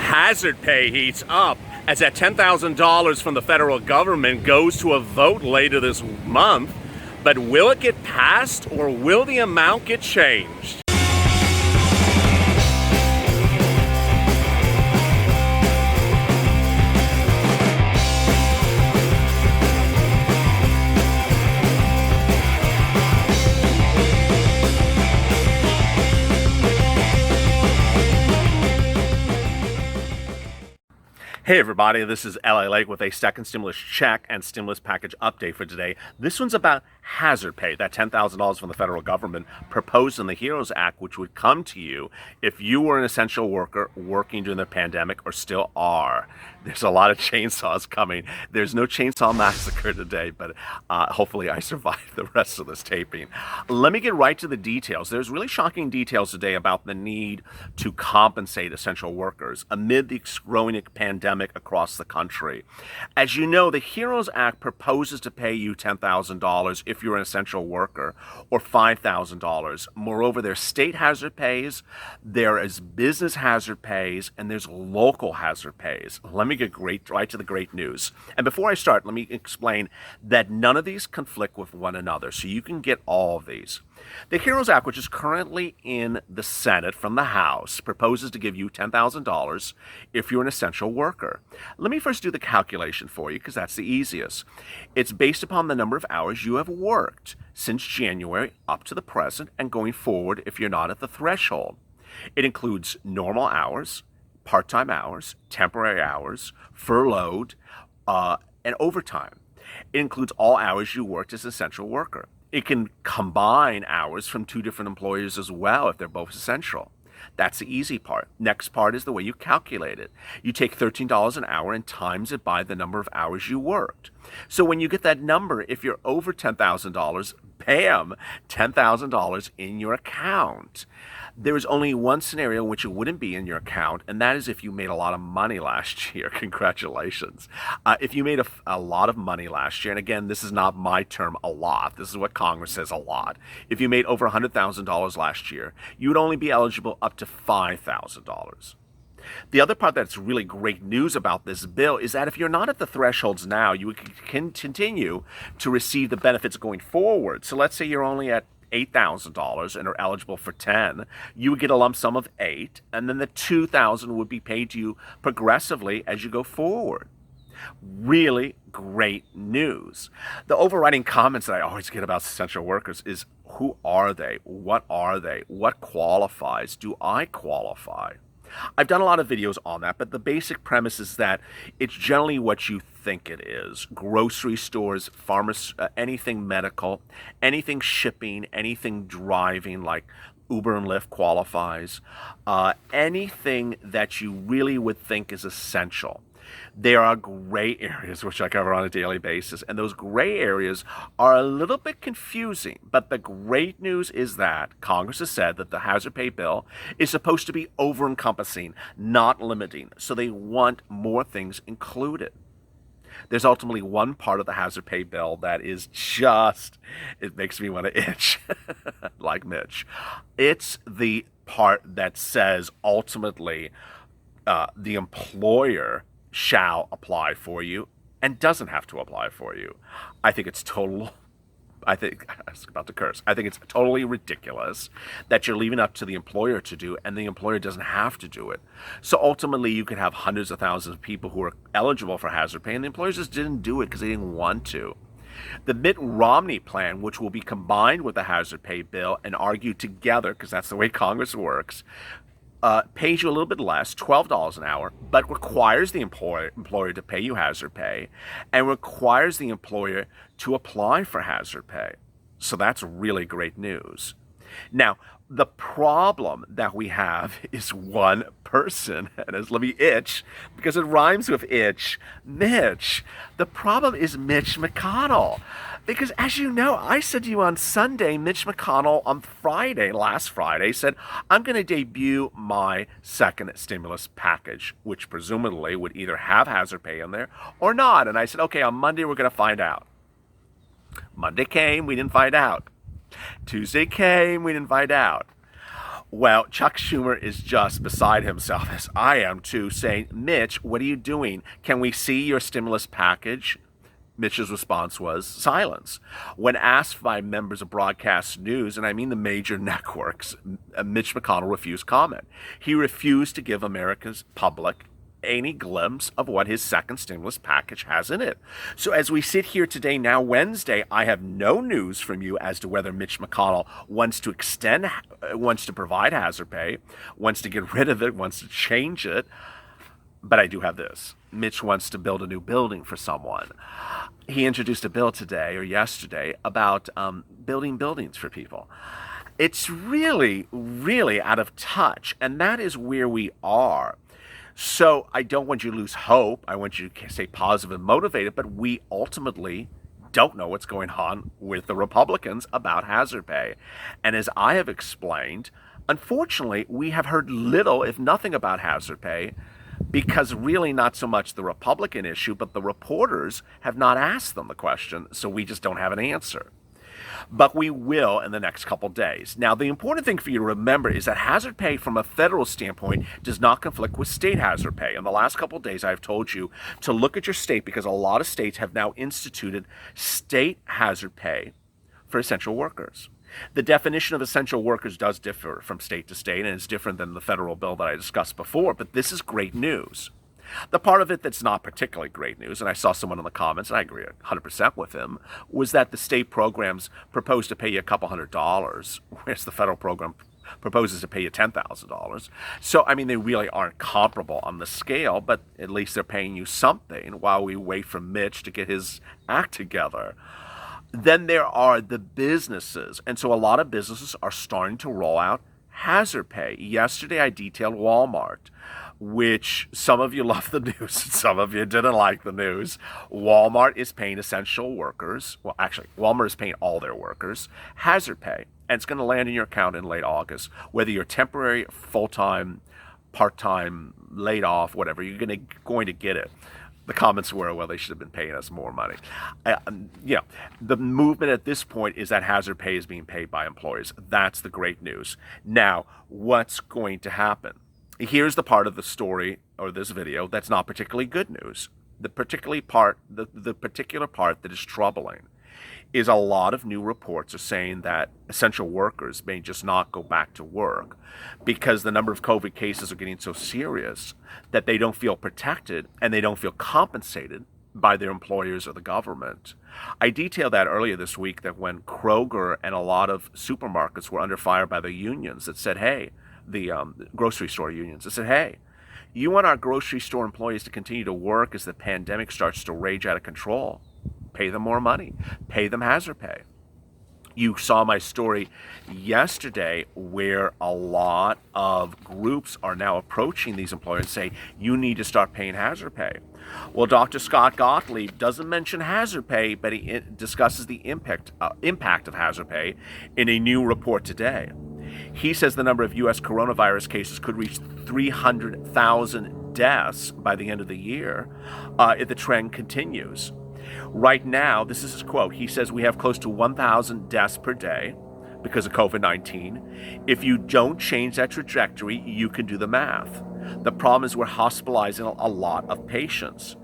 Hazard pay heats up as that $10,000 from the federal government goes to a vote later this month. But will it get passed, or will the amount get changed? Hey everybody, this is LALATE with a second stimulus check and stimulus package update for today. This one's about hazard pay, that $10,000 from the federal government proposed in the HEROES Act, which would come to you if you were an essential worker working during the pandemic or still are. There's a lot of chainsaws coming. There's no chainsaw massacre today, but hopefully I survive the rest of this taping. Let me get right to the details. There's really shocking details today about the need to compensate essential workers amid the growing pandemic across the country. As you know, the HEROES Act proposes to pay you $10,000 if you're an essential worker, or $5,000. Moreover, there's state hazard pays, there is business hazard pays, and there's local hazard pays. Let me get right to the great news. And before I start, let me explain that none of these conflict with one another, so you can get all of these. The HEROES Act, which is currently in the Senate from the House, proposes to give you $10,000 if you're an essential worker. Let me first do the calculation for you, because that's the easiest. It's based upon the number of hours you have worked since January up to the present and going forward if you're not at the threshold. It includes normal hours, part-time hours, temporary hours, furloughed, and overtime. It includes all hours you worked as an essential worker. It can combine hours from two different employers as well if they're both essential. That's the easy part. Next part is the way you calculate it. You take $13 an hour and times it by the number of hours you worked. So when you get that number, if you're over $10,000, bam, $10,000 in your account. There is only one scenario in which it wouldn't be in your account, and that is if you made a lot of money last year. Congratulations. If you made a lot of money last year, and again, this is not my term, a lot. This is what Congress says, a lot. If you made over $100,000 last year, you would only be eligible up to $5,000. The other part that's really great news about this bill is that if you're not at the thresholds now, you can continue to receive the benefits going forward. So let's say you're only at $8,000 and are eligible for 10, you would get a lump sum of 8, and then the $2,000 would be paid to you progressively as you go forward. Really great news. The overriding comments that I always get about essential workers is, who are they? What are they? What qualifies? Do I qualify? I've done a lot of videos on that, but the basic premise is that it's generally what you think it is. Grocery stores, anything medical, anything shipping, anything driving like Uber and Lyft qualifies, anything that you really would think is essential. There are gray areas, which I cover on a daily basis, and those gray areas are a little bit confusing. But the great news is that Congress has said that the hazard pay bill is supposed to be over-encompassing, not limiting. So they want more things included. There's ultimately one part of the hazard pay bill that is just, it makes me want to itch, like Mitch. It's the part that says ultimately the employer shall apply for you and doesn't have to apply for you. I think it's I was about to curse. I think it's totally ridiculous that you're leaving up to the employer to do, and the employer doesn't have to do it. So ultimately, you could have hundreds of thousands of people who are eligible for hazard pay, and the employers just didn't do it because they didn't want to. The Mitt Romney plan, which will be combined with the hazard pay bill and argued together, because that's the way Congress works, pays you a little bit less, $12 an hour, but requires the employer to pay you hazard pay and requires the employer to apply for hazard pay. So that's really great news. Now, the problem that we have is one person, and let me itch, because it rhymes with itch, Mitch. The problem is Mitch McConnell. Because as you know, I said to you on Sunday, Mitch McConnell on last Friday, said, I'm going to debut my second stimulus package, which presumably would either have hazard pay in there or not. And I said, okay, on Monday we're going to find out. Monday came, we didn't find out. Tuesday came, we didn't find out. Well, Chuck Schumer is just beside himself, as I am too, saying, Mitch, what are you doing? Can we see your stimulus package? Mitch's response was silence. When asked by members of broadcast news, and I mean the major networks, Mitch McConnell refused comment. He refused to give America's public any glimpse of what his second stimulus package has in it. So as we sit here today, now Wednesday, I have no news from you as to whether Mitch McConnell wants to provide hazard pay, wants to get rid of it, wants to change it. But I do have this. Mitch wants to build a new building for someone. He introduced a bill today or yesterday about building buildings for people. It's really, really out of touch, and that is where we are. So I don't want you to lose hope. I want you to stay positive and motivated, but we ultimately don't know what's going on with the Republicans about hazard pay. And as I have explained, unfortunately, we have heard little, if nothing, about hazard pay because really not so much the Republican issue, but the reporters have not asked them the question, so we just don't have an answer. But we will in the next couple days. Now, the important thing for you to remember is that hazard pay from a federal standpoint does not conflict with state hazard pay. In the last couple days, I've told you to look at your state because a lot of states have now instituted state hazard pay for essential workers. The definition of essential workers does differ from state to state, and it's different than the federal bill that I discussed before, but this is great news. The part of it that's not particularly great news, and I saw someone in the comments, and I agree 100% with him, was that the state programs propose to pay you a couple $100, whereas the federal program proposes to pay you $10,000. So, I mean, they really aren't comparable on the scale, but at least they're paying you something while we wait for Mitch to get his act together. Then there are the businesses, and so a lot of businesses are starting to roll out hazard pay. Yesterday I detailed Walmart, which some of you love the news, some of you didn't like the news. Walmart is paying essential workers, well actually Walmart is paying all their workers hazard pay, and it's going to land in your account in late August. Whether you're temporary, full-time, part-time, laid off, whatever, you're going to get it. The comments were, well, they should have been paying us more money. The movement at this point is that hazard pay is being paid by employers. That's the great news. Now, what's going to happen? Here's the part of the story or this video that's not particularly good news. The particular part that is troubling is a lot of new reports are saying that essential workers may just not go back to work because the number of COVID cases are getting so serious that they don't feel protected and they don't feel compensated by their employers or the government. I detailed that earlier this week, that when Kroger and a lot of supermarkets were under fire by the unions that said, hey, the grocery store unions that said, hey, you want our grocery store employees to continue to work as the pandemic starts to rage out of control. Pay them more money. Pay them hazard pay. You saw my story yesterday where a lot of groups are now approaching these employers and say, you need to start paying hazard pay. Well, Dr. Scott Gottlieb doesn't mention hazard pay, but he discusses the impact of hazard pay in a new report today. He says the number of U.S. coronavirus cases could reach 300,000 deaths by the end of the year if the trend continues. Right now, this is his quote, he says we have close to 1,000 deaths per day because of COVID-19. If you don't change that trajectory, you can do the math. The problem is we're hospitalizing a lot of patients.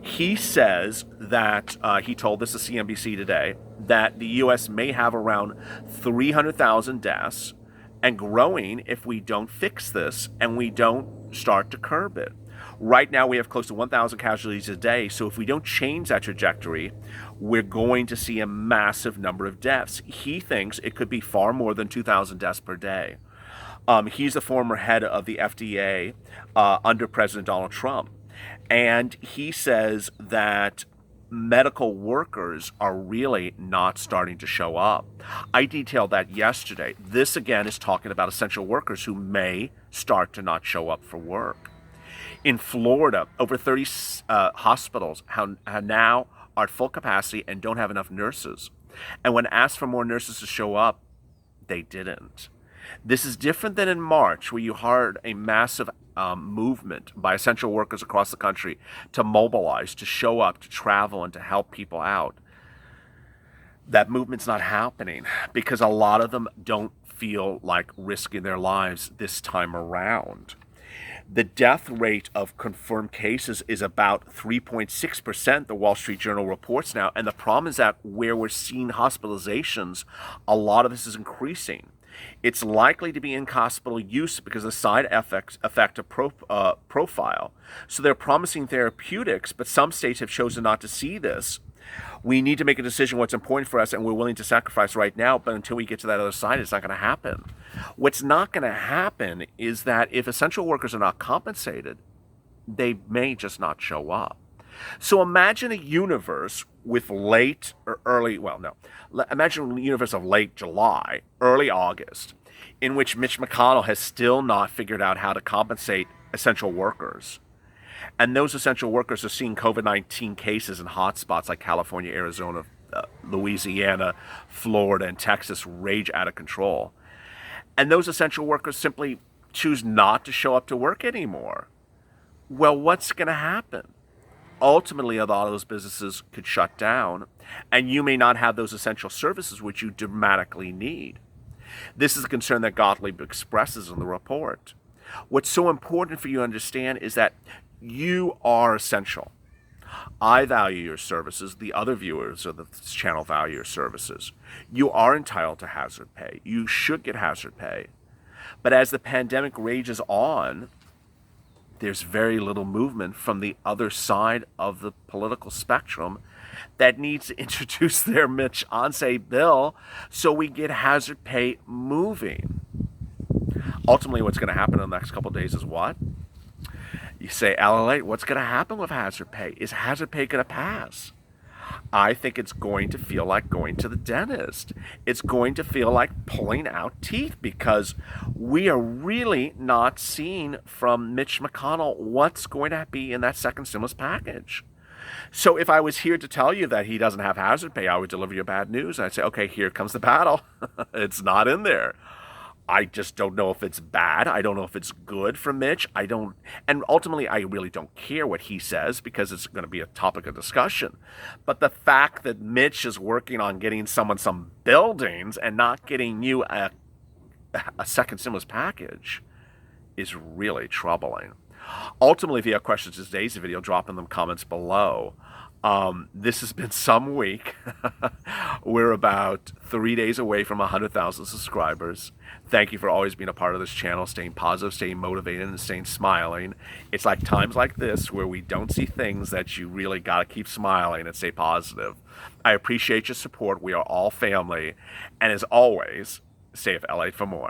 He says that, he told this to CNBC today, that the U.S. may have around 300,000 deaths and growing if we don't fix this and we don't start to curb it. Right now, we have close to 1,000 casualties a day, so if we don't change that trajectory, we're going to see a massive number of deaths. He thinks it could be far more than 2,000 deaths per day. He's the former head of the FDA under President Donald Trump, and he says that medical workers are really not starting to show up. I detailed that yesterday. This, again, is talking about essential workers who may start to not show up for work. In Florida, over 30 hospitals now are at full capacity and don't have enough nurses. And when asked for more nurses to show up, they didn't. This is different than in March, where you heard a massive movement by essential workers across the country to mobilize, to show up, to travel, and to help people out. That movement's not happening because a lot of them don't feel like risking their lives this time around. The death rate of confirmed cases is about 3.6%, the Wall Street Journal reports now. And the problem is that where we're seeing hospitalizations, a lot of this is increasing. It's likely to be in hospital use because of the side effect of profile. So they're promising therapeutics, but some states have chosen not to see this. We need to make a decision what's important for us, and we're willing to sacrifice right now, but until we get to that other side, it's not going to happen. What's not going to happen is that if essential workers are not compensated, they may just not show up. So imagine a universe with late or early, well, no, imagine a universe of late July, early August, in which Mitch McConnell has still not figured out how to compensate essential workers. And those essential workers are seeing COVID-19 cases in hotspots like California, Arizona, Louisiana, Florida, and Texas rage out of control. And those essential workers simply choose not to show up to work anymore. Well, what's going to happen? Ultimately, a lot of those businesses could shut down, and you may not have those essential services which you dramatically need. This is a concern that Gottlieb expresses in the report. What's so important for you to understand is that you are essential. I value your services. The other viewers of this channel value your services. You are entitled to hazard pay. You should get hazard pay. But as the pandemic rages on, there's very little movement from the other side of the political spectrum that needs to introduce their Mitch Onse bill so we get hazard pay moving. Ultimately, what's going to happen in the next couple of days is what? You say, LALATE, what's going to happen with hazard pay? Is hazard pay going to pass? I think it's going to feel like going to the dentist. It's going to feel like pulling out teeth because we are really not seeing from Mitch McConnell what's going to be in that second stimulus package. So if I was here to tell you that he doesn't have hazard pay, I would deliver you bad news. And I'd say, okay, here comes the battle. It's not in there. I just don't know if it's bad. I don't know if it's good for Mitch. And ultimately, I really don't care what he says because it's going to be a topic of discussion. But the fact that Mitch is working on getting someone some buildings and not getting you a second stimulus package is really troubling. Ultimately, if you have questions to today's video, drop in the comments below. This has been some week. We're about 3 days away from 100,000 subscribers. Thank you for always being a part of this channel, staying positive, staying motivated, and staying smiling. It's like times like this where we don't see things that you really got to keep smiling and stay positive. I appreciate your support. We are all family. And as always, stay with LA for more.